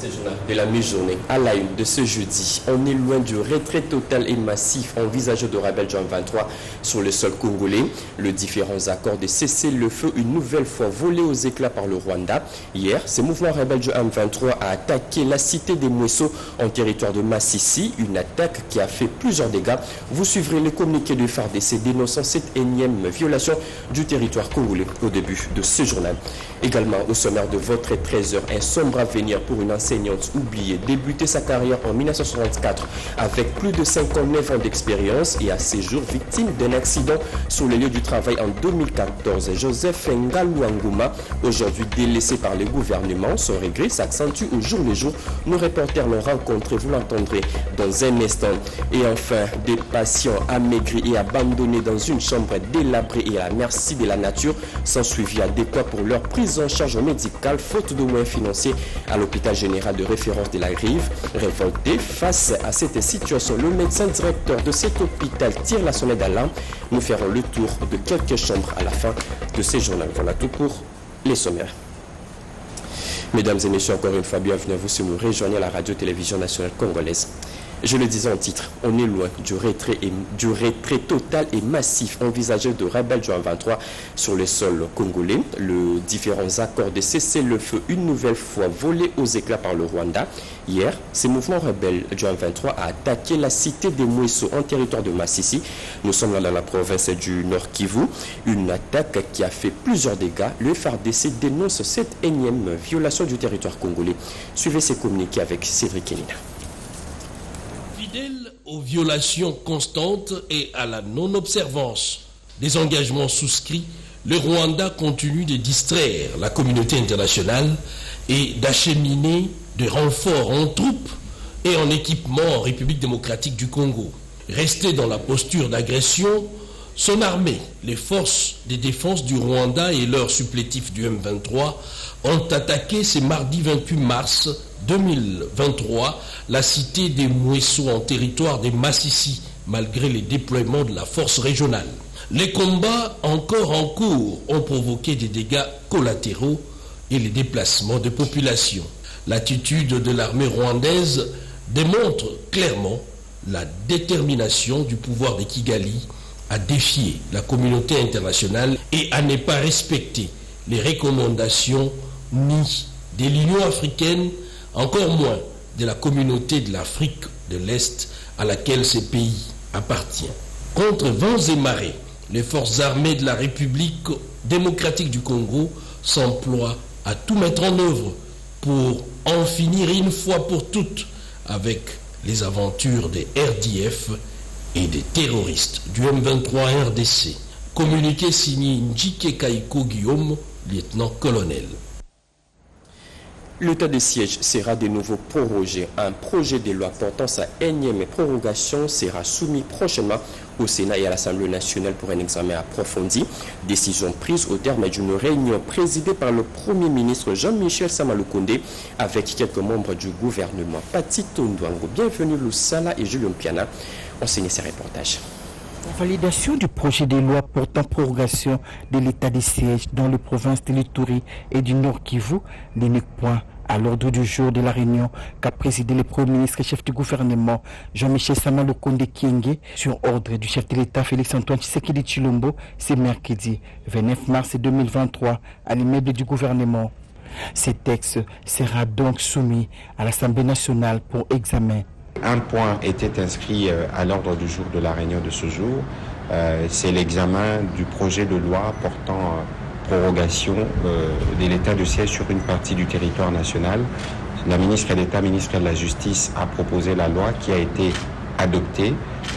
C'est le journal de la mi-journée. À la une de ce jeudi, on est loin du retrait total et massif envisagé de Rebelle Juin 23 sur le sol congolais. Le différents accords de cessez-le-feu une nouvelle fois volés aux éclats par le Rwanda. Hier, ce mouvement Rebelle Juin 23 a attaqué la cité des Mouesso en territoire de Massissi, une attaque qui a fait plusieurs dégâts. Vous suivrez les communiqués de FARDC dénonçant cette énième violation du territoire congolais au début de ce journal. Également au sommaire de votre 13h, un sombre avenir pour une enseignante oubliée, débuté sa carrière en 1964 avec plus de 59 ans d'expérience et à ses jours victime d'un accident sur le lieu du travail en 2014. Joseph Ngalouangouma, aujourd'hui délaissé par le gouvernement, son regret s'accentue au jour le jour. Nos reporters l'ont rencontré, vous l'entendrez dans un instant. Et enfin, des patients amaigris et abandonnés dans une chambre délabrée et à la merci de la nature, sans suivi adéquat pour leur prise en charge médicale, faute de moyens financiers à l'hôpital général de référence de la Rive. Révolté face à cette situation, le médecin directeur de cet hôpital tire la sonnette d'alarme. Nous ferons le tour de quelques chambres à la fin de ces journaux. Voilà tout pour les sommaires. Mesdames et messieurs, encore une fois, bienvenue à vous si vous rejoignez la radio-télévision nationale congolaise. Je le disais en titre, on est loin du retrait total et massif envisagé de Rebelle Juin 23 sur le sol congolais. Le différents accords de cessez-le-feu une nouvelle fois volés aux éclats par le Rwanda. Hier, ce mouvement Rebelle Juin 23 a attaqué la cité des Mouesso en territoire de Massissi. Nous sommes là dans la province du Nord Kivu. Une attaque qui a fait plusieurs dégâts. Le FARDC dénonce cette énième violation du territoire congolais. Suivez ces communiqués avec Cédric Kenina. Fidèle aux violations constantes et à la non-observance des engagements souscrits, le Rwanda continue de distraire la communauté internationale et d'acheminer des renforts en troupes et en équipement en République démocratique du Congo. Resté dans la posture d'agression, son armée, les forces de défense du Rwanda et leurs supplétifs du M23 ont attaqué ce mardi 28 mars 2023 la cité des Mouesso en territoire des Massissi, malgré les déploiements de la force régionale. Les combats encore en cours ont provoqué des dégâts collatéraux et les déplacements de population. L'attitude de l'armée rwandaise démontre clairement la détermination du pouvoir de Kigali à défier la communauté internationale et à ne pas respecter les recommandations ni de l'Union africaine, encore moins de la communauté de l'Afrique de l'Est à laquelle ce pays appartient. Contre vents et marées, les forces armées de la République démocratique du Congo s'emploient à tout mettre en œuvre pour en finir une fois pour toutes avec les aventures des RDF et des terroristes du M23 RDC. Communiqué signé Njike Kaiko Guillaume, lieutenant-colonel. L'état de siège sera de nouveau prorogé. Un projet de loi portant sa énième prorogation sera soumis prochainement au Sénat et à l'Assemblée nationale pour un examen approfondi. Décision prise au terme d'une réunion présidée par le Premier ministre Jean-Michel Samalukonde avec quelques membres du gouvernement. Patito Ndwango, bienvenue Lusala et Julien Piana ont signé ces reportages. La validation du projet de loi portant prorogation de l'état de siège dans les provinces de l'Ituri et du Nord Kivu n'est point à l'ordre du jour de la réunion qu'a présidé le Premier ministre et chef du gouvernement Jean-Michel Samalukonde Kyenge sur ordre du chef de l'État Félix-Antoine Tshisekedi Tshilombo ce mercredi 29 mars 2023 à l'immeuble du gouvernement. Ce texte sera donc soumis à l'Assemblée nationale pour examen. Un point était inscrit à l'ordre du jour de la réunion de ce jour, c'est l'examen du projet de loi portant prorogation de l'état de siège sur une partie du territoire national. La ministre d'État, ministre de la Justice, a proposé la loi qui a été adoptée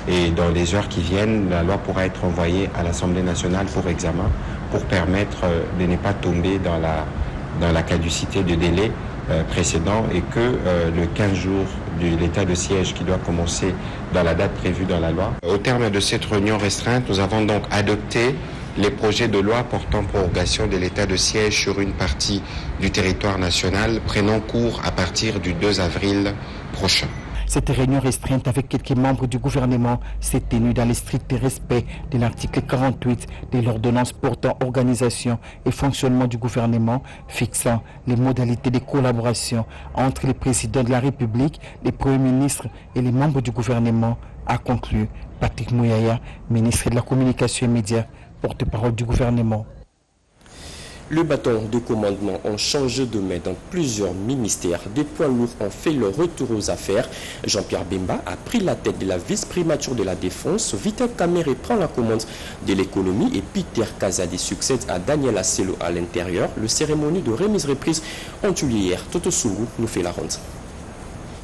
et dans les heures qui viennent, la loi pourra être envoyée à l'Assemblée nationale pour examen pour permettre de ne pas tomber dans la caducité de délai précédent et que le 15 jours de l'état de siège qui doit commencer dans la date prévue dans la loi. Au terme de cette réunion restreinte, nous avons donc adopté les projets de loi portant prorogation de l'état de siège sur une partie du territoire national prenant cours à partir du 2 avril prochain. Cette réunion restreinte avec quelques membres du gouvernement s'est tenue dans le strict respect de l'article 48 de l'ordonnance portant organisation et fonctionnement du gouvernement, fixant les modalités de collaboration entre le président de la République, les premiers ministres et les membres du gouvernement, a conclu Patrick Mouyaya, ministre de la Communication et Médias, porte-parole du gouvernement. Le bâton de commandement ont changé de main dans plusieurs ministères. Des poids lourds ont fait leur retour aux affaires. Jean-Pierre Bemba a pris la tête de la vice-primature de la Défense. Vital Kamerhe prend la commande de l'économie et Peter Kazadi succède à Daniel Asselo à l'intérieur. Le cérémonie de remise-reprise ont eu lieu hier. Toto Sougou nous fait la ronde.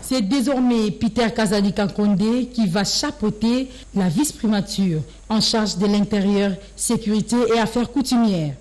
C'est désormais Peter Kazadi Kankonde qui va chapeauter la vice-primature en charge de l'intérieur, sécurité et affaires coutumières.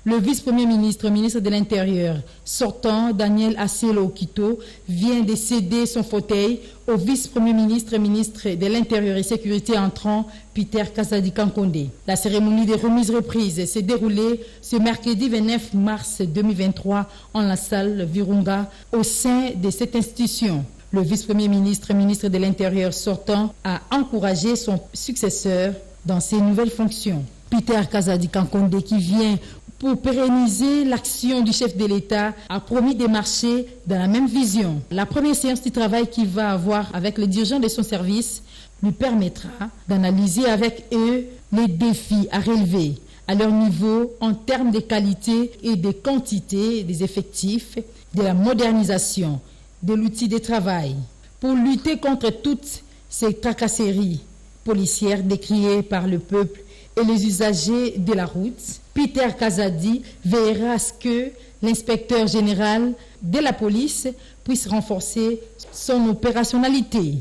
Le vice-premier ministre, ministre de l'Intérieur sortant, Daniel Asselo Okito, vient de céder son fauteuil au vice-premier ministre, ministre de l'Intérieur et Sécurité entrant, Peter Kazadi Kankonde. La cérémonie de remise-reprise s'est déroulée ce mercredi 29 mars 2023 en la salle Virunga au sein de cette institution. Le vice-premier ministre, ministre de l'Intérieur sortant, a encouragé son successeur dans ses nouvelles fonctions. Peter Kazadi Kankonde, qui vient pour pérenniser l'action du chef de l'État, a promis de marcher dans la même vision. La première séance du travail qu'il va avoir avec les dirigeants de son service lui permettra d'analyser avec eux les défis à relever à leur niveau en termes de qualité et de quantité des effectifs, de la modernisation de l'outil de travail, pour lutter contre toutes ces tracasseries policières décriées par le peuple et les usagers de la route. Peter Kazadi veillera à ce que l'inspecteur général de la police puisse renforcer son opérationnalité.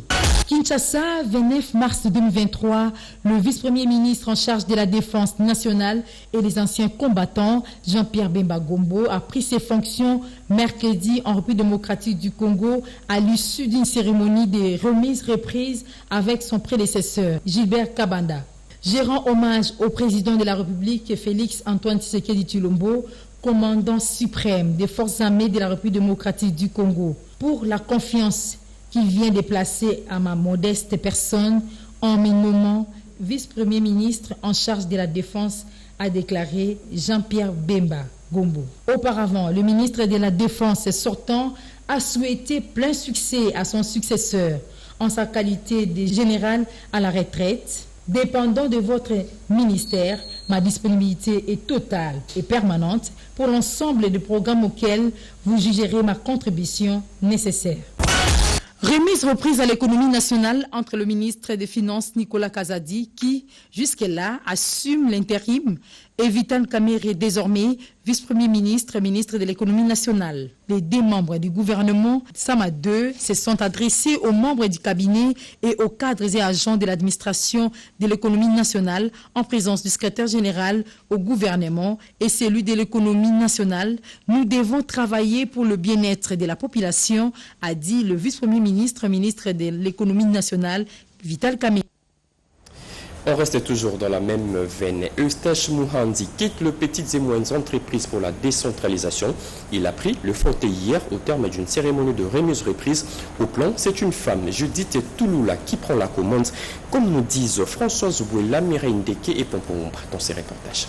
Kinshasa, 29 mars 2023, le vice-premier ministre en charge de la défense nationale et les anciens combattants, Jean-Pierre Bemba Gombo, a pris ses fonctions mercredi en République démocratique du Congo à l'issue d'une cérémonie de remise-reprise avec son prédécesseur, Gilbert Kabanda. Je rends hommage au président de la République, Félix Antoine Tshisekedi Tshilombo, commandant suprême des forces armées de la République démocratique du Congo, pour la confiance qu'il vient de placer à ma modeste personne en me nommant vice-premier ministre en charge de la défense, a déclaré Jean-Pierre Bemba Gombo. Auparavant, le ministre de la Défense sortant a souhaité plein succès à son successeur en sa qualité de général à la retraite. Dépendant de votre ministère, ma disponibilité est totale et permanente pour l'ensemble des programmes auxquels vous jugerez ma contribution nécessaire. Remise reprise à l'économie nationale entre le ministre des Finances Nicolas Kazadi qui, jusque-là, assume l'intérim et Vital Kamerhe désormais vice-premier ministre, ministre de l'économie nationale. Les deux membres du gouvernement Sama 2 se sont adressés aux membres du cabinet et aux cadres et agents de l'administration de l'économie nationale en présence du secrétaire général au gouvernement et celui de l'économie nationale. Nous devons travailler pour le bien-être de la population, a dit le vice-premier ministre, ministre de l'économie nationale, Vital Kamerhe. On reste toujours dans la même veine. Eustache Mouhandi quitte le petites et moyennes entreprises pour la décentralisation. Il a pris le fauteuil hier au terme d'une cérémonie de remise-reprise. Au plan, c'est une femme, Judith Touloula, qui prend la commande, comme nous disent Françoise Bouela, Mireille Ndeke et Pompombre dans ces reportages.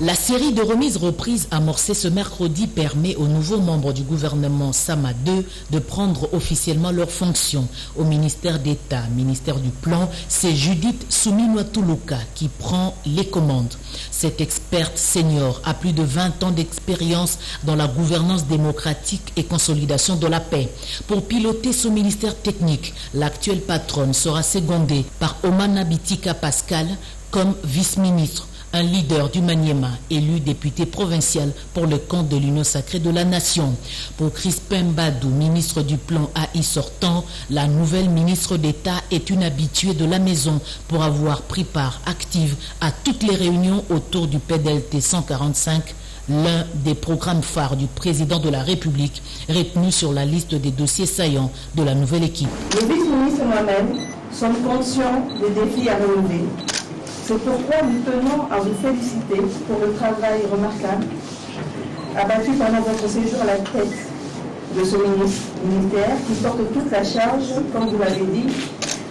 La série de remises-reprises amorcée ce mercredi permet aux nouveaux membres du gouvernement Sama 2 de prendre officiellement leurs fonctions. Au ministère d'État, ministère du Plan, c'est Judith Souminwa Toulouka qui prend les commandes. Cette experte senior a plus de 20 ans d'expérience dans la gouvernance démocratique et consolidation de la paix. Pour piloter ce ministère technique, l'actuelle patronne sera secondée par Omana Bitika Pascal comme vice-ministre. Un leader du Maniema, élu député provincial pour le compte de l'Union sacrée de la Nation. Pour Crispin Badou, ministre du Plan AI sortant, la nouvelle ministre d'État est une habituée de la maison pour avoir pris part active à toutes les réunions autour du PDLT 145, l'un des programmes phares du président de la République, retenu sur la liste des dossiers saillants de la nouvelle équipe. Le vice-ministre et moi-même sommes conscients des défis à relever. C'est pourquoi nous tenons à vous féliciter pour le travail remarquable abattu pendant votre séjour à la tête de ce ministère qui porte toute la charge, comme vous l'avez dit,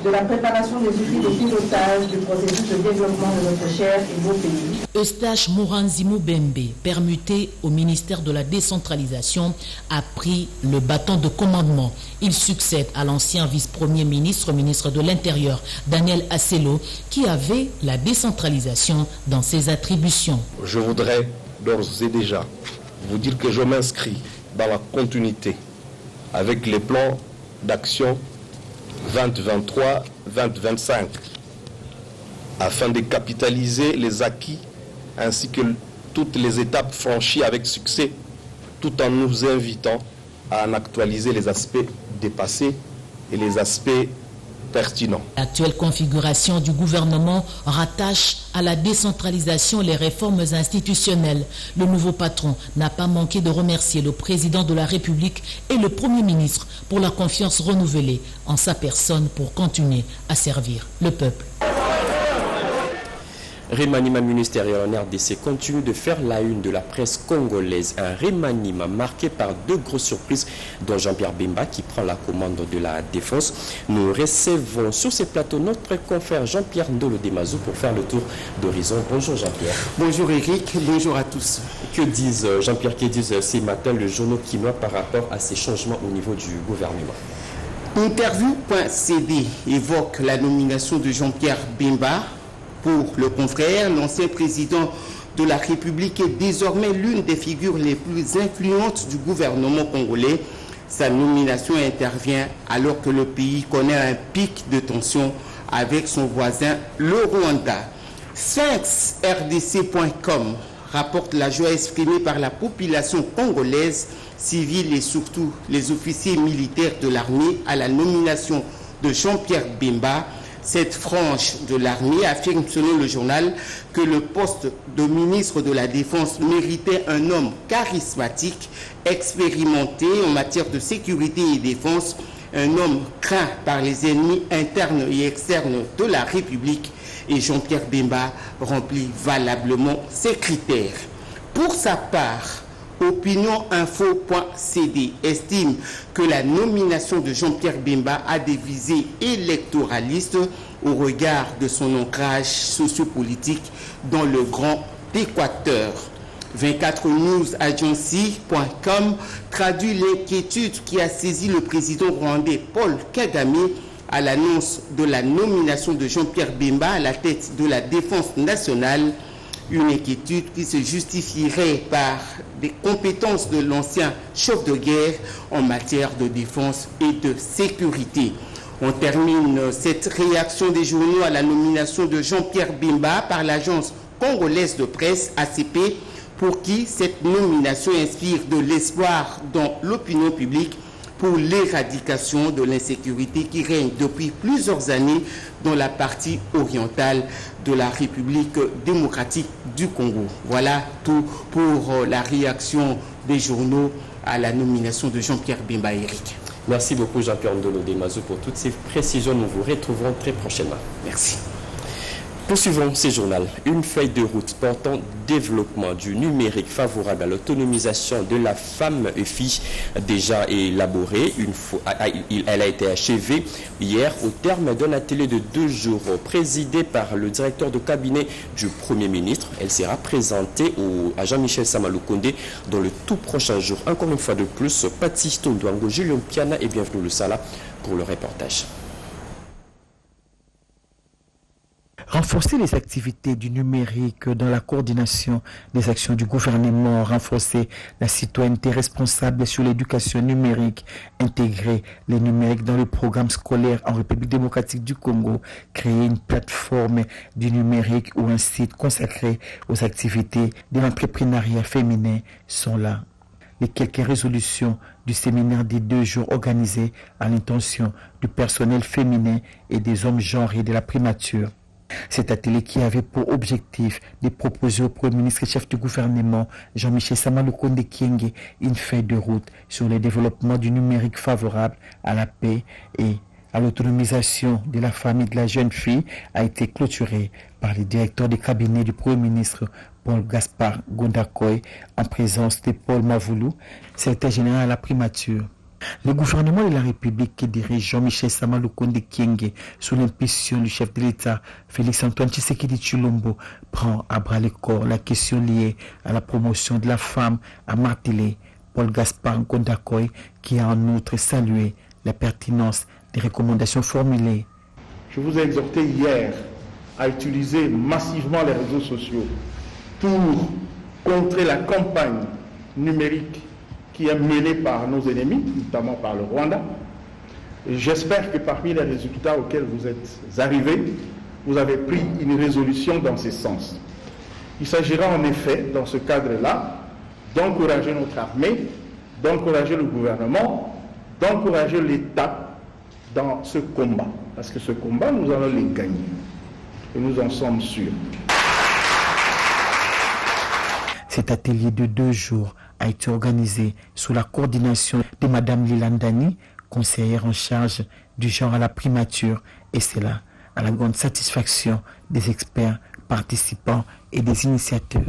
de la préparation des outils de pilotage du processus de développement de notre cher et beau pays. Eustache Mouranzimou Bembe, permuté au ministère de la décentralisation, a pris le bâton de commandement. Il succède à l'ancien vice-premier ministre, ministre de l'Intérieur, Daniel Asselo, qui avait la décentralisation dans ses attributions. Je voudrais d'ores et déjà vous dire que je m'inscris dans la continuité avec les plans d'action 2023-2025 afin de capitaliser les acquis ainsi que toutes les étapes franchies avec succès, tout en nous invitant à en actualiser les aspects dépassés et les aspects pertinents. L'actuelle configuration du gouvernement rattache à la décentralisation les réformes institutionnelles. Le nouveau patron n'a pas manqué de remercier le président de la République et le Premier ministre pour la confiance renouvelée en sa personne pour continuer à servir le peuple. Remaniement ministériel en RDC continue de faire la une de la presse congolaise. Un remaniement marqué par deux grosses surprises, dont Jean-Pierre Bemba qui prend la commande de la défense. Nous recevons sur ces plateaux notre confrère Jean-Pierre Ndolo Demazou pour faire le tour d'horizon. Bonjour Jean-Pierre. Bonjour Eric, bonjour à tous. Que disent Jean-Pierre, que disent ces matins le journal quinois par rapport à ces changements au niveau du gouvernement? Interview.cd évoque la nomination de Jean-Pierre Bemba. Pour le confrère, l'ancien président de la République est désormais l'une des figures les plus influentes du gouvernement congolais. Sa nomination intervient alors que le pays connaît un pic de tension avec son voisin, le Rwanda. SphinxRDC.com rapporte la joie exprimée par la population congolaise, civile et surtout les officiers militaires de l'armée à la nomination de Jean-Pierre Bemba. Cette frange de l'armée affirme selon le journal que le poste de ministre de la Défense méritait un homme charismatique, expérimenté en matière de sécurité et défense, un homme craint par les ennemis internes et externes de la République, et Jean-Pierre Bemba remplit valablement ces critères. Pour sa part, OpinionInfo.cd estime que la nomination de Jean-Pierre Bemba a des visées électoralistes au regard de son ancrage sociopolitique dans le Grand Équateur. 24newsagency.com traduit l'inquiétude qui a saisi le président rwandais Paul Kagame à l'annonce de la nomination de Jean-Pierre Bemba à la tête de la Défense nationale. Une inquiétude qui se justifierait par des compétences de l'ancien chef de guerre en matière de défense et de sécurité. On termine cette réaction des journaux à la nomination de Jean-Pierre Bemba par l'agence congolaise de presse ACP, pour qui cette nomination inspire de l'espoir dans l'opinion publique pour l'éradication de l'insécurité qui règne depuis plusieurs années dans la partie orientale de la République démocratique du Congo. Voilà tout pour la réaction des journaux à la nomination de Jean-Pierre Bemba. Eric. Merci beaucoup Jean-Pierre Ndolo Demazou pour toutes ces précisions. Nous vous retrouverons très prochainement. Merci. Poursuivons ces journaux. Une feuille de route portant développement du numérique favorable à l'autonomisation de la femme et fille déjà élaborée. Elle a été achevée hier au terme d'un atelier de 2 jours présidé par le directeur de cabinet du Premier ministre. Elle sera présentée à Jean-Michel Samaloukonde dans le tout prochain jour. Encore une fois de plus, Paty Tondouango, Julien Piana et bienvenue le Sala pour le reportage. Renforcer les activités du numérique dans la coordination des actions du gouvernement, renforcer la citoyenneté responsable sur l'éducation numérique, intégrer les numériques dans le programme scolaire en République démocratique du Congo, créer une plateforme du numérique ou un site consacré aux activités de l'entrepreneuriat féminin sont là. Les quelques résolutions du séminaire des 2 jours organisés à l'intention du personnel féminin et des hommes genrés de la primature. Cet atelier qui avait pour objectif de proposer au Premier ministre et chef du gouvernement Jean-Michel Samaloukonde Kyenge une feuille de route sur le développement du numérique favorable à la paix et à l'autonomisation de la famille de la jeune fille a été clôturé par le directeur de cabinet du Premier ministre Paul Gaspard Gondakoy en présence de Paul Mavoulou, secrétaire général à la primature. Le gouvernement de la République qui dirige Jean-Michel Samaloukonde Kyenge sous l'impulsion du chef de l'État Félix-Antoine Tshisekedi Tshilombo prend à bras le corps la question liée à la promotion de la femme à marteler Paul Gaspard Gondakoy qui a en outre salué la pertinence des recommandations formulées. Je vous ai exhorté hier à utiliser massivement les réseaux sociaux pour contrer la campagne numérique qui est menée par nos ennemis, notamment par le Rwanda. J'espère que parmi les résultats auxquels vous êtes arrivés, vous avez pris une résolution dans ce sens. Il s'agira en effet, dans ce cadre-là, d'encourager notre armée, d'encourager le gouvernement, d'encourager l'État dans ce combat. Parce que ce combat, nous allons le gagner. Et nous en sommes sûrs. Cet atelier de 2 jours a été organisé sous la coordination de Mme Lilandani, conseillère en charge du genre à la primature, et c'est là à la grande satisfaction des experts, participants et des initiateurs.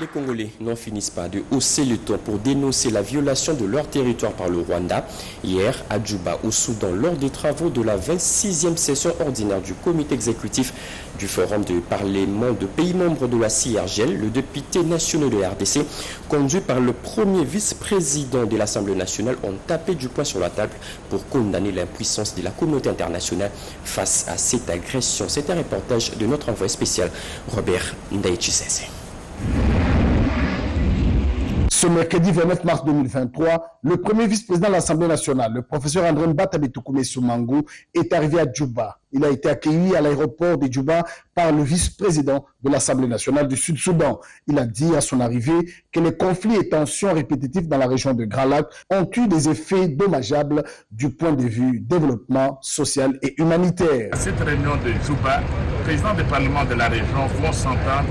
Les Congolais n'en finissent pas de hausser le ton pour dénoncer la violation de leur territoire par le Rwanda. Hier, à Djouba, au Soudan, lors des travaux de la 26e session ordinaire du comité exécutif du Forum de Parlement de pays membres de la CIRGL, le député national de RDC, conduit par le premier vice-président de l'Assemblée nationale, ont tapé du poing sur la table pour condamner l'impuissance de la communauté internationale face à cette agression. C'est un reportage de notre envoyé spécial, Robert Ndaïchisese. Ce mercredi 29 mars 2023, le premier vice-président de l'Assemblée nationale, le professeur André Mbata Betoukoumé Soumango, est arrivé à Djouba. Il a été accueilli à l'aéroport de Djouba par le vice-président de l'Assemblée nationale du Sud-Soudan. Il a dit à son arrivée que les conflits et tensions répétitifs dans la région de Grand Lac ont eu des effets dommageables du point de vue développement social et humanitaire. À cette réunion de Djouba, les présidents des parlements de la région vont s'entendre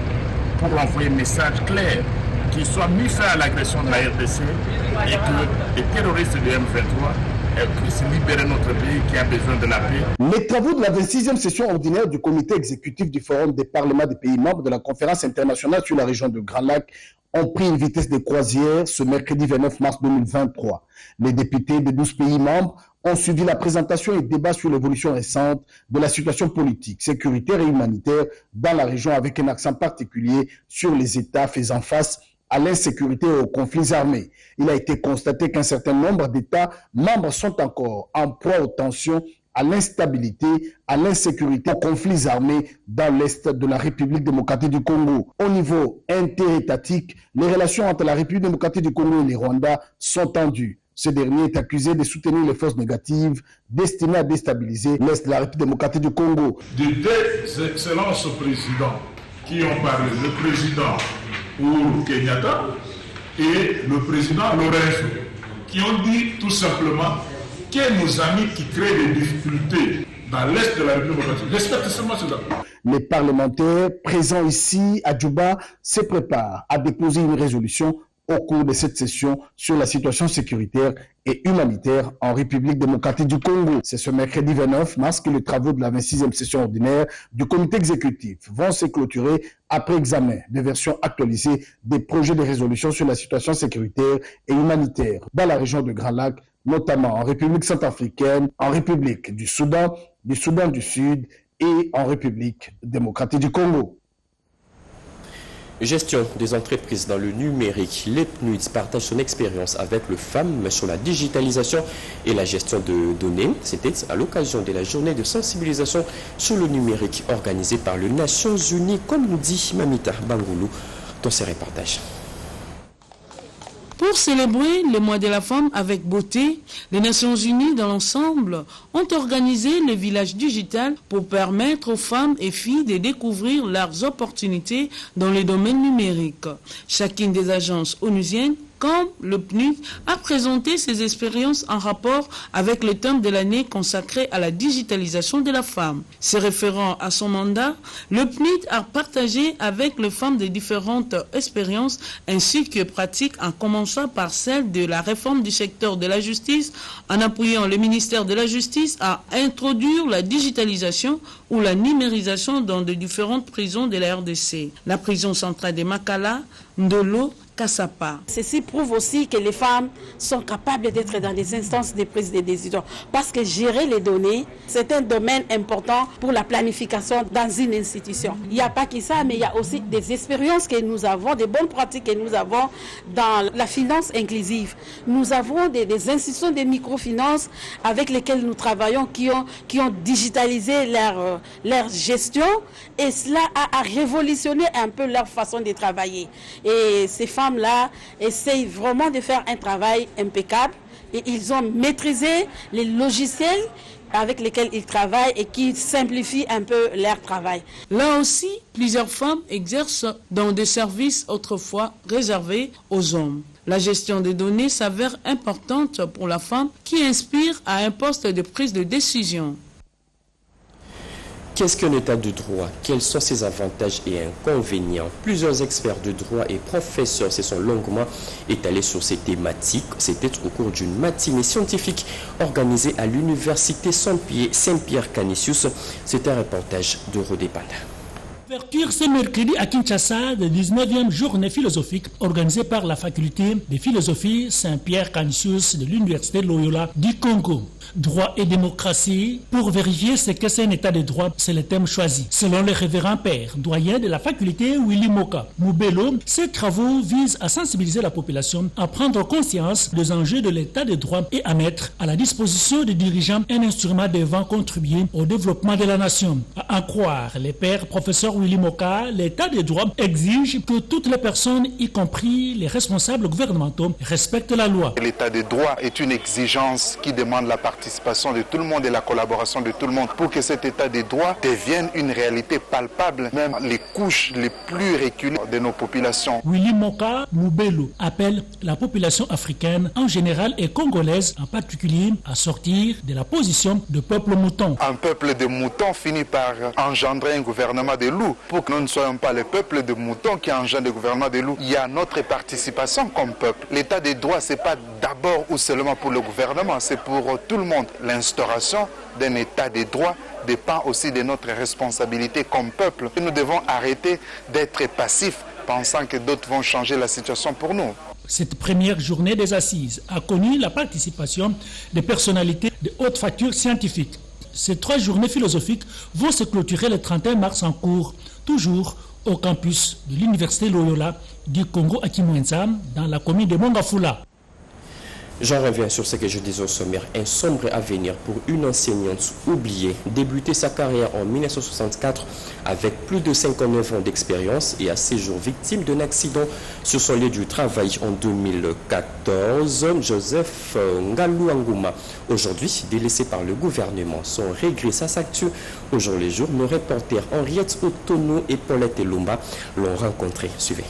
pour envoyer un message clair qu'il soit mis fin à l'agression de la RDC et que les terroristes du M23 puissent libérer notre pays qui a besoin de la paix. Les travaux de la 26e session ordinaire du comité exécutif du Forum des parlements des pays membres de la conférence internationale sur la région de Grand Lac ont pris une vitesse de croisière ce mercredi 29 mars 2023. Les députés de 12 pays membres ont suivi la présentation et débat sur l'évolution récente de la situation politique, sécuritaire et humanitaire dans la région avec un accent particulier sur les États faisant face à l'insécurité et aux conflits armés. Il a été constaté qu'un certain nombre d'États membres sont encore en proie aux tensions, à l'instabilité, à l'insécurité, aux conflits armés dans l'Est de la République démocratique du Congo. Au niveau interétatique, les relations entre la République démocratique du Congo et le Rwanda sont tendues. Ce dernier est accusé de soutenir les forces négatives destinées à déstabiliser l'Est de la République démocratique du Congo. De deux excellences présidents qui ont parlé, le président Uhuru Kenyatta et le président Lorenzo, qui ont dit tout simplement que nos amis qui créent des difficultés dans l'Est de la République démocratique respectent seulement cela. Les parlementaires présents ici à Djouba se préparent à déposer une résolution au cours de cette session sur la situation sécuritaire et humanitaire en République démocratique du Congo. C'est ce mercredi 29 mars que les travaux de la 26e session ordinaire du comité exécutif vont se clôturer après examen de versions actualisées des projets de résolution sur la situation sécuritaire et humanitaire dans la région de Grand Lac, notamment en République centrafricaine, en République du Soudan du Sud et en République démocratique du Congo. Gestion des entreprises dans le numérique. L'EPNUD partage son expérience avec le FAM sur la digitalisation et la gestion de données. C'était à l'occasion de la journée de sensibilisation sur le numérique organisée par les Nations Unies, comme nous dit Mamita Bangoulou dans ses reportages. Pour célébrer le mois de la femme avec beauté, les Nations Unies dans l'ensemble ont organisé le village digital pour permettre aux femmes et filles de découvrir leurs opportunités dans les domaines numériques. Chacune des agences onusiennes comme le PNUD a présenté ses expériences en rapport avec le thème de l'année consacré à la digitalisation de la femme. Se référant à son mandat, le PNUD a partagé avec les femmes de différentes expériences ainsi que pratiques, en commençant par celle de la réforme du secteur de la justice, en appuyant le ministère de la Justice à introduire la digitalisation ou la numérisation dans de différentes prisons de la RDC. La prison centrale de Makala, Ndolo, Kassapa. Ceci prouve aussi que les femmes sont capables d'être dans des instances de prise de décision parce que gérer les données, c'est un domaine important pour la planification dans une institution. Il n'y a pas que ça, mais il y a aussi des expériences que nous avons, des bonnes pratiques que nous avons dans la finance inclusive. Nous avons des institutions de microfinance avec lesquelles nous travaillons qui ont digitalisé leur gestion et cela a révolutionné un peu leur façon de travailler. Et ces femmes-là essayent vraiment de faire un travail impeccable et ils ont maîtrisé les logiciels avec lesquels ils travaillent et qui simplifient un peu leur travail. Là aussi, plusieurs femmes exercent dans des services autrefois réservés aux hommes. La gestion des données s'avère importante pour la femme qui inspire à un poste de prise de décision. Qu'est-ce qu'un état de droit? Quels sont ses avantages et inconvénients? Plusieurs experts de droit et professeurs se sont longuement étalés sur ces thématiques. C'était au cours d'une matinée scientifique organisée à l'université Saint-Pierre-Canisius. C'est un reportage de Rodé Panda. Ouverture ce mercredi à Kinshasa de 19e journée philosophique organisée par la faculté de philosophie Saint-Pierre-Canisius de l'université Loyola du Congo. Droit et démocratie, pour vérifier ce que c'est un état de droit, c'est le thème choisi. Selon le révérend père, doyen de la faculté Willy Moka Moubelo, ces travaux visent à sensibiliser la population, à prendre conscience des enjeux de l'état de droit et à mettre à la disposition des dirigeants un instrument devant contribuer au développement de la nation. À en croire les pères professeurs Willy Moka, l'état de droit exige que toutes les personnes, y compris les responsables gouvernementaux, respectent la loi. L'état de droit est une exigence qui demande la participation de tout le monde et la collaboration de tout le monde pour que cet état de droit devienne une réalité palpable, même les couches les plus reculées de nos populations. Willy Moka Moubelo appelle la population africaine en général et congolaise en particulier à sortir de la position de peuple mouton. Un peuple de moutons finit par engendrer un gouvernement de loups. Pour que nous ne soyons pas le peuple de moutons qui engendre le gouvernement de loups, il y a notre participation comme peuple. L'état de droit, ce n'est pas d'abord ou seulement pour le gouvernement, c'est pour tout le monde. L'instauration d'un état de droit dépend aussi de notre responsabilité comme peuple. Nous devons arrêter d'être passifs pensant que d'autres vont changer la situation pour nous. Cette première journée des assises a connu la participation de personnalités de haute facture scientifique. Ces 3 journées philosophiques vont se clôturer le 31 mars en cours, toujours au campus de l'université Loyola du Congo à Kimwenza, dans la commune de Mongafula. J'en reviens sur ce que je disais au sommaire. Un sombre avenir pour une enseignante oubliée. Débuté sa carrière en 1964 avec plus de 59 ans d'expérience et à ses jours victime d'un accident sur son lieu du travail en 2014, Joseph Ngalouangouma, aujourd'hui délaissé par le gouvernement. Son regret, ça s'actue au jour le jour. Nos reporters Henriette Otono et Paulette Elumba l'ont rencontré. Suivez.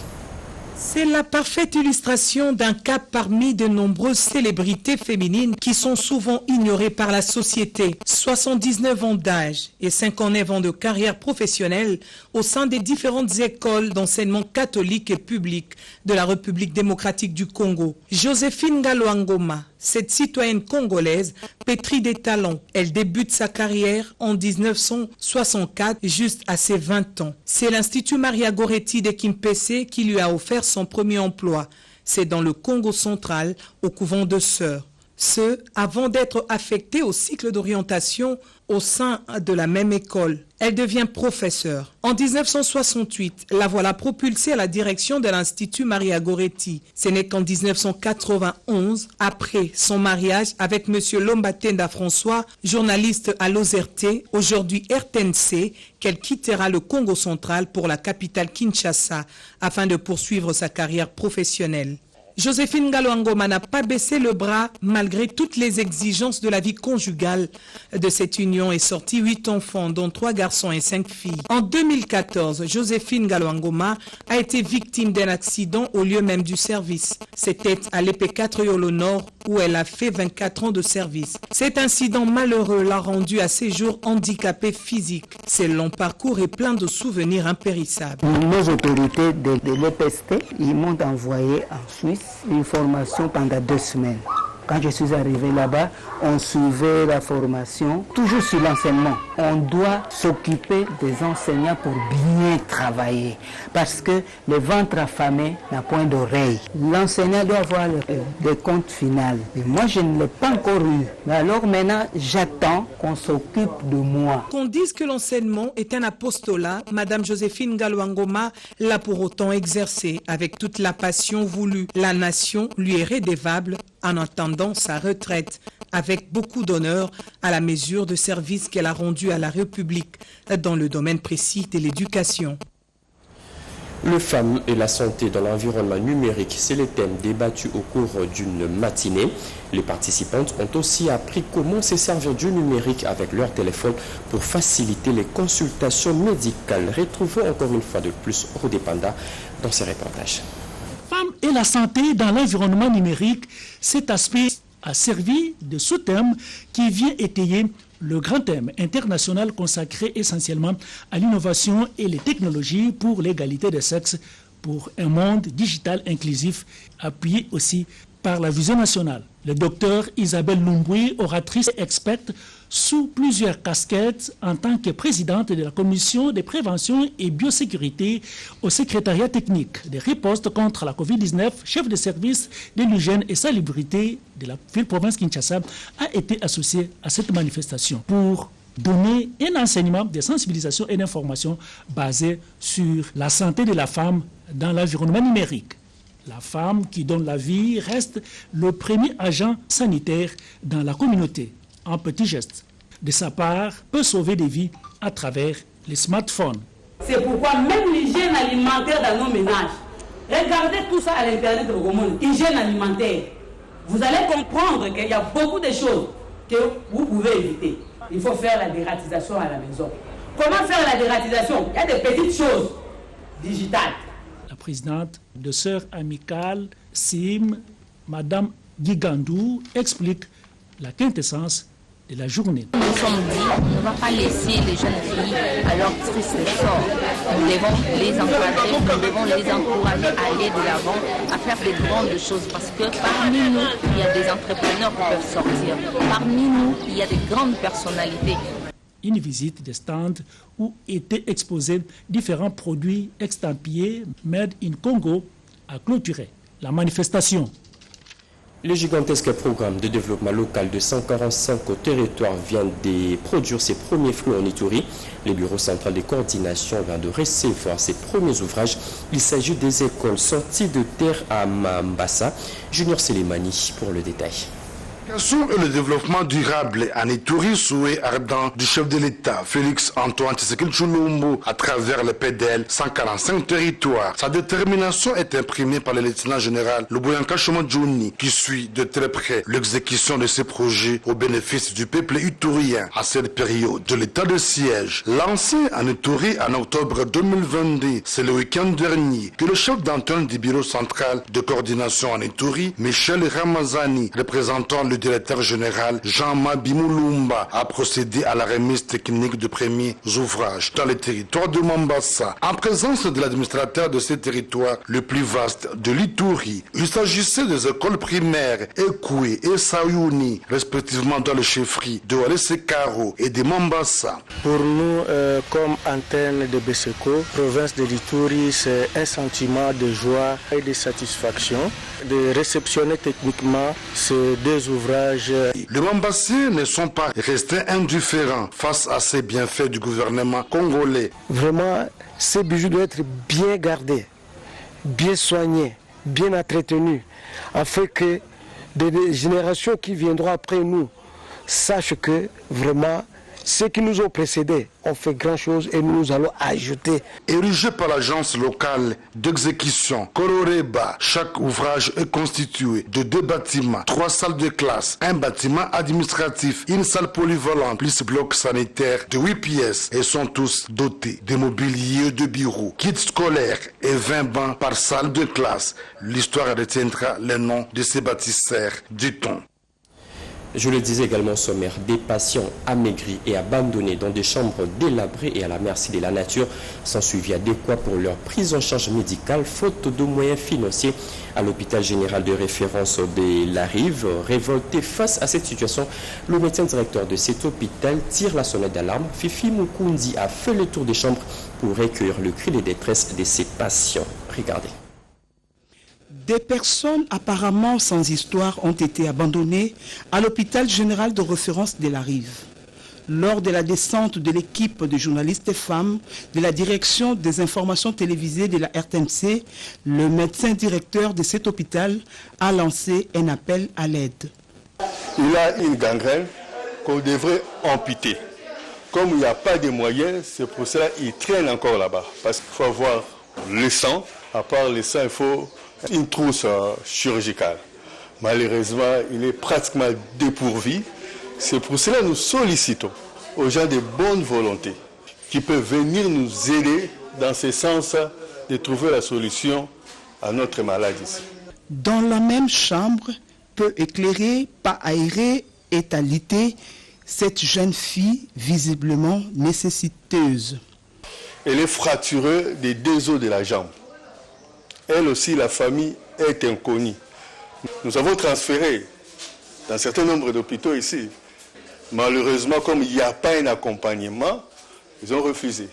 C'est la parfaite illustration d'un cas parmi de nombreuses célébrités féminines qui sont souvent ignorées par la société. 79 ans d'âge et 59 ans de carrière professionnelle au sein des différentes écoles d'enseignement catholique et public de la République démocratique du Congo. Joséphine Ngalouangouma, cette citoyenne congolaise pétrie des talents. Elle débute sa carrière en 1964, juste à ses 20 ans. C'est l'Institut Maria Goretti de Kimpese qui lui a offert son premier emploi. C'est dans le Congo central, au couvent de Sœurs. Ce, avant d'être affectée au cycle d'orientation au sein de la même école. Elle devient professeure. En 1968, la voilà propulsée à la direction de l'Institut Maria Goretti. Ce n'est qu'en 1991, après son mariage avec M. Lombatenda François, journaliste à l'OZRT, aujourd'hui RTNC, qu'elle quittera le Congo central pour la capitale Kinshasa afin de poursuivre sa carrière professionnelle. Joséphine Ngalo-Ngoma n'a pas baissé le bras malgré toutes les exigences de la vie conjugale. De cette union est sorti 8 enfants, dont 3 garçons et 5 filles. En 2014, Joséphine Ngalo-Ngoma a été victime d'un accident au lieu même du service. C'était à l'EP4 Yolo Nord où elle a fait 24 ans de service. Cet incident malheureux l'a rendue à ses jours handicapée physique. Ses longs parcours et plein de souvenirs impérissables. Nos autorités de l'EPST, ils m'ont envoyé en Suisse une formation pendant 2 semaines. Quand je suis arrivé là-bas, on suivait la formation, toujours sur l'enseignement. On doit s'occuper des enseignants pour bien travailler, parce que le ventre affamé n'a point d'oreille. L'enseignant doit avoir le compte final. Et moi, je ne l'ai pas encore eu. Mais alors maintenant, j'attends qu'on s'occupe de moi. Qu'on dise que l'enseignement est un apostolat, Madame Joséphine Ngalo-Ngoma l'a pour autant exercé avec toute la passion voulue. La nation lui est redevable en attendant sa retraite, avec beaucoup d'honneur à la mesure de service qu'elle a rendu à la République dans le domaine précis de l'éducation. Les femmes et la santé dans l'environnement numérique, c'est le thème débattu au cours d'une matinée. Les participantes ont aussi appris comment se servir du numérique avec leur téléphone pour faciliter les consultations médicales. Retrouvons encore une fois de plus Rodé Panda dans ses reportages. Femmes et la santé dans l'environnement numérique, cet aspect a servi de sous-thème qui vient étayer le grand thème international consacré essentiellement à l'innovation et les technologies pour l'égalité des sexes, pour un monde digital inclusif, appuyé aussi par la vision nationale. Le docteur Isabelle Lumboui, oratrice experte sous plusieurs casquettes en tant que présidente de la commission de prévention et biosécurité au secrétariat technique des ripostes contre la COVID-19, chef de service de l'hygiène et salubrité de la ville-province Kinshasa, a été associée à cette manifestation pour donner un enseignement de sensibilisation et d'information basé sur la santé de la femme dans l'environnement numérique. La femme qui donne la vie reste le premier agent sanitaire dans la communauté. Un petit geste de sa part peut sauver des vies à travers les smartphones. C'est pourquoi même l'hygiène alimentaire dans nos ménages, regardez tout ça à l'internet de monde, hygiène alimentaire. Vous allez comprendre qu'il y a beaucoup de choses que vous pouvez éviter. Il faut faire la dératisation à la maison. Comment faire la dératisation? Il y a des petites choses digitales. La présidente de Sœurs Amicales, SIM, Madame Gigandou, explique la quintessence de la journée. Nous sommes dit, on ne va pas laisser les jeunes filles à leur triste sort. Nous devons les encadrer, nous devons les encourager à aller de l'avant, à faire des grandes choses, parce que parmi nous, il y a des entrepreneurs qui peuvent sortir. Parmi nous, il y a des grandes personnalités. Une visite des stands où étaient exposés différents produits extampillés Made in Congo a clôturé la manifestation. Le gigantesque programme de développement local de 145 territoires vient de produire ses premiers fruits en Ituri. Le bureau central de coordination vient de recevoir ses premiers ouvrages. Il s'agit des écoles sorties de terre à Mambasa. Junior Selemani pour le détail. Et le développement durable en Ituri, souhait ardent du chef de l'État, Félix Antoine Tshisekedi Tshilombo, à travers le PDL, 145 territoires. Sa détermination est imprimée par le lieutenant général Luboyanka Shomadjouni, qui suit de très près l'exécution de ces projets au bénéfice du peuple iturien. À cette période de l'état de siège, lancé en Ituri en octobre 2022, c'est le week-end dernier que le chef d'antenne du bureau central de coordination en Ituri, Michel Ramazani, représentant le directeur général Jean-Mabi Moulumba, a procédé à la remise technique de premiers ouvrages dans le territoire de Mambasa, en présence de l'administrateur de ces territoires le plus vaste de l'Ituri. Il s'agissait des écoles primaires Ekoué et Sayouni, respectivement dans le chefferie de Walese-Karo et de Mambasa. Pour nous, comme antenne de Beseko, province de l'Ituri, c'est un sentiment de joie et de satisfaction de réceptionner techniquement ces deux ouvrages. Les Mambassiens ne sont pas restés indifférents face à ces bienfaits du gouvernement congolais. Vraiment, ces bijoux doivent être bien gardés, bien soignés, bien entretenus, afin que des générations qui viendront après nous sachent que vraiment Ceux qui nous ont précédés ont fait grand chose et nous allons ajouter. Érigé par l'agence locale d'exécution Kororeba, chaque ouvrage est constitué de 2 bâtiments, 3 salles de classe, un bâtiment administratif, une salle polyvalente, plus bloc sanitaire de 8 pièces et sont tous dotés de mobilier de bureau, kits scolaires et 20 bancs par salle de classe. L'histoire retiendra les noms de ces bâtisseurs du temps. Je le disais également au sommaire, des patients amaigris et abandonnés dans des chambres délabrées et à la merci de la nature sans suivi adéquat pour leur prise en charge médicale, faute de moyens financiers à l'hôpital général de référence de la Rive. Révolté face à cette situation, le médecin directeur de cet hôpital tire la sonnette d'alarme. Fifi Mukundi a fait le tour des chambres pour recueillir le cri de détresse de ses patients. Regardez. Des personnes apparemment sans histoire ont été abandonnées à l'hôpital général de référence de la Rive. Lors de la descente de l'équipe de journalistes femmes de la direction des informations télévisées de la RTMC, le médecin directeur de cet hôpital a lancé un appel à l'aide. Il a une gangrène qu'on devrait amputer. Comme il n'y a pas de moyens, c'est pour cela qu'il traîne encore là-bas. Parce qu'il faut avoir le sang. À part le sang, il faut une trousse chirurgicale. Malheureusement, il est pratiquement dépourvu. C'est pour cela que nous sollicitons aux gens de bonne volonté qui peuvent venir nous aider dans ce sens de trouver la solution à notre maladie ici. Dans la même chambre, peu éclairée, pas aérée et alitée, cette jeune fille visiblement nécessiteuse. Elle est fracturée des 2 os de la jambe. Elle aussi, la famille est inconnue. Nous avons transféré dans un certain nombre d'hôpitaux ici. Malheureusement, comme il n'y a pas un accompagnement, ils ont refusé.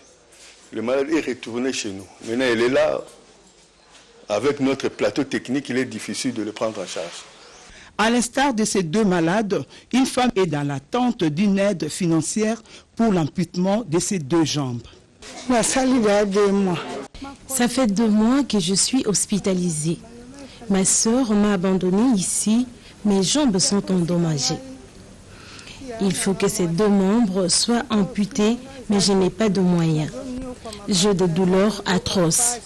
Le malade est retourné chez nous. Maintenant, elle est là. Avec notre plateau technique, il est difficile de le prendre en charge. À l'instar de ces 2 malades, une femme est dans l'attente d'une aide financière pour l'amputement de ses 2 jambes. Ça fait 2 mois que je suis hospitalisée. Ma sœur m'a abandonnée ici, mes jambes sont endommagées. Il faut que ces 2 membres soient amputés, mais je n'ai pas de moyens. J'ai des douleurs atroces.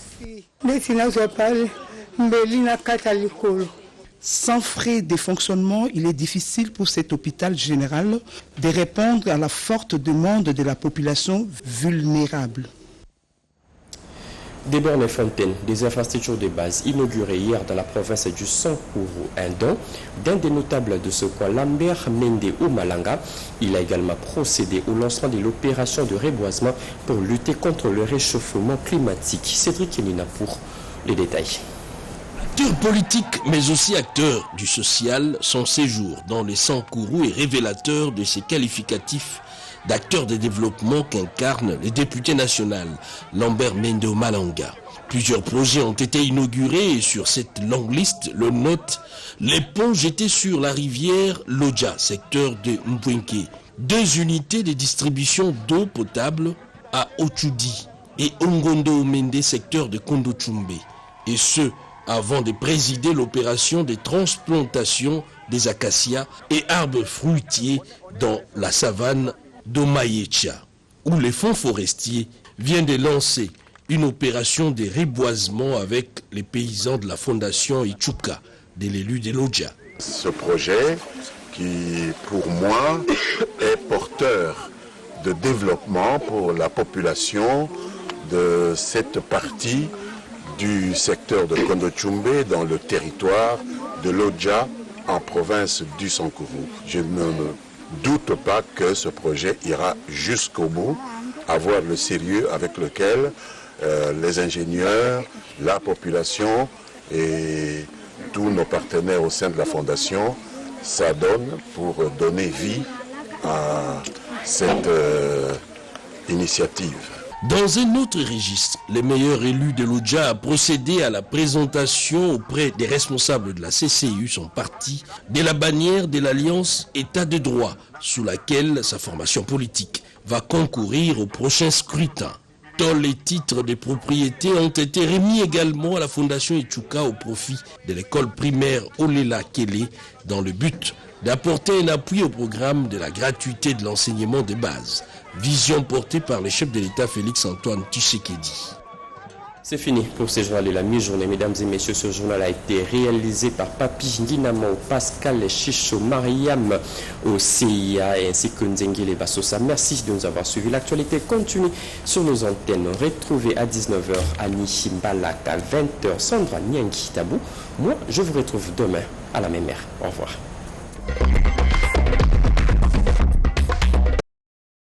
Sans frais de fonctionnement, il est difficile pour cet hôpital général de répondre à la forte demande de la population vulnérable. Des bornes et fontaines, des infrastructures de base inaugurées hier dans la province du Sankuru, Indon, d'un des notables de ce coin, Lambert Mende Oumalanga. Il a également procédé au lancement de l'opération de reboisement pour lutter contre le réchauffement climatique. Cédric Kenina pour les détails. Acteur politique, mais aussi acteur du social, son séjour dans le Sankuru est révélateur de ses qualificatifs d'acteur de développement qu'incarne le député national Lambert Mende Oumalanga. Plusieurs projets ont été inaugurés et sur cette longue liste, le note les ponts jetés sur la rivière Lodja, secteur de Mpwenke, 2 unités de distribution d'eau potable à Ochudi et Ongondo Mende, secteur de Kondochumbe, et ce, avant de présider l'opération de transplantation des acacias et arbres fruitiers dans la savane d'Omayecha, où les fonds forestiers viennent de lancer une opération de reboisement avec les paysans de la fondation Ichuka, de l'élu de Lodja. Ce projet qui, pour moi, est porteur de développement pour la population de cette partie du secteur de Kondochumbe dans le territoire de Lodja en province du Sankuru. Je ne me doute pas que ce projet ira jusqu'au bout, avoir le sérieux avec lequel les ingénieurs, la population et tous nos partenaires au sein de la fondation s'adonnent pour donner vie à cette initiative. Dans un autre registre, les meilleurs élus de Lodja a procédé à la présentation auprès des responsables de la CCU, son parti, de la bannière de l'Alliance État de droit, sous laquelle sa formation politique va concourir au prochain scrutin. tôles et titres de propriété ont été remis également à la Fondation Echuka au profit de l'école primaire Olela Kele dans le but d'apporter un appui au programme de la gratuité de l'enseignement de base. Vision portée par le chef de l'État Félix-Antoine Tshisekedi. C'est fini pour ce journal de la mi-journée. Mesdames et messieurs, ce journal a été réalisé par Papi Ndinamo, Pascal Chicho, Mariam au CIA ainsi que Nzengele Bassosa. Merci de nous avoir suivis. L'actualité continue sur nos antennes. Retrouvez à 19h Annie Mbalaka, 20h Sandra Nyangi Tabou. Moi, je vous retrouve demain à la même heure. Au revoir.